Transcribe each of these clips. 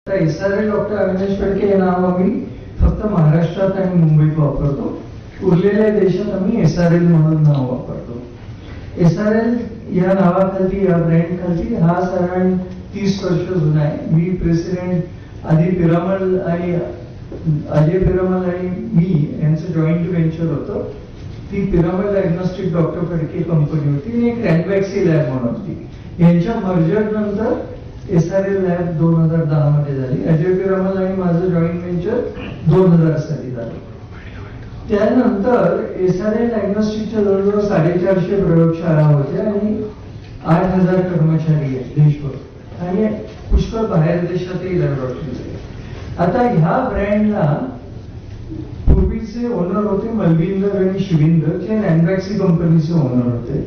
SRL doctor Avinash Phadke हे नाव आम्ही फक्त महाराष्ट्रात आणि मुंबईत वापरतो. उरलेल्या देशात आम्ही SRL म्हणून नाव वापरतो. SRL या नावाखाली या ब्रँड खाली हा साधारण 30 वर्ष जुना आहे. मी प्रेसिडेंट आधी पिरामल आणि अजय पिरामल आणि मी यांचं जॉईंट व्हेंचर होतं. ती Piramal diagnostic doctor Phadke company होती आणि एक रॅनवॅक्सी लॅब म्हणून होती. यांच्या मर्जर नंतर SRL लॅब 2010 मध्ये झाली. अजय पिरामल आणि माझं जॉईंट व्हेंचर 2000 साली झालं. त्यानंतर SRL डायग्नोस्टिकच्या जवळजवळ 450 प्रयोगशाळा होत्या आणि 8000 कर्मचारी आहेत देशभर आणि पुष्कळ बाहेर देशातही लॅबोरेटरीज आहेत. आता ह्या ब्रँडला पूर्वीचे ओनर होते मलविंदर आणि शिविंदर, जे रॅनवॅक्सी कंपनीचे ओनर होते.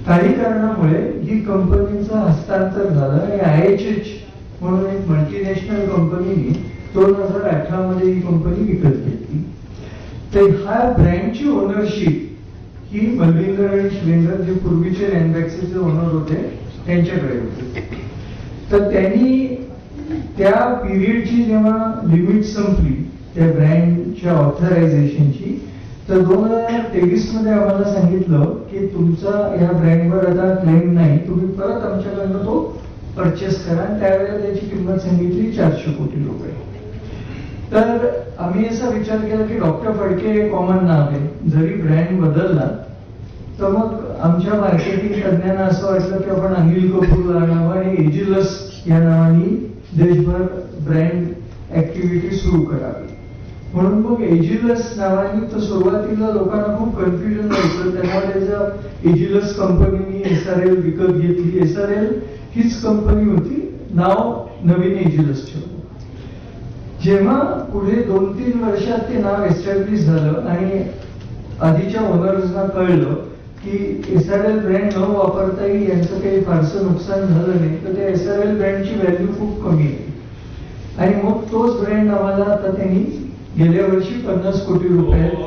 काही कारणामुळे ही कंपनीचं हस्तांतर झालं आणि IHH म्हणून एक मल्टीनॅशनल कंपनीने 2018 मध्ये ही कंपनी विकत घेतली. तर ह्या ब्रँडची ओनरशिप ही मलविंदर आणि शिवेंदर, जे पूर्वीचे रॅनवॅक्सीचे ओनर होते, त्यांच्याकडे होते. तर त्यांनी त्या पिरियडची जेव्हा लिमिट संपली त्या ब्रँडच्या ऑथरायझेशनची, तर 2023 मध्ये आम्हाला सांगितलं की तुमचा या ब्रँडवर आता क्लेम नाही, तुम्ही परत आमच्याकडनं तो परचेस करा. त्यावेळेला त्याची किंमत सांगितली 400 कोटी रुपये. तर आम्ही असा विचार केला की डॉक्टर फडके हे कॉमन नाव आहे, जरी ब्रँड बदलला तर मग आमच्या मार्केटिंग तज्ञांना असं वाटलं की आपण अनिल कपूर नाव आणि एजिलस या नावाने देशभर ब्रँड ऍक्टिव्हिटी सुरू करावी. म्हणून मग एजिलस नावाने तर सुरुवातीला लोकांना खूप कन्फ्युजन व्हायचं. त्यामुळे एजिलस कंपनीने SRL विकत घेतली. SRL हीच कंपनी होती, नाव नवीन एजिलस ठेवलं. जेव्हा पुढे 2-3 वर्षात ते नाव एस्टॅब्लिश झालं आणि आधीच्या ओनर्सना कळलं की SRL ब्रँड न वापरता यांचं काही फारसं नुकसान झालं नाही, तर त्या SRL ब्रँडची व्हॅल्यू खूप कमी आहे. आणि मग तोच ब्रँड आम्हाला आता त्यांनी गेल्या वर्षी 50 कोटी रुपये दिले.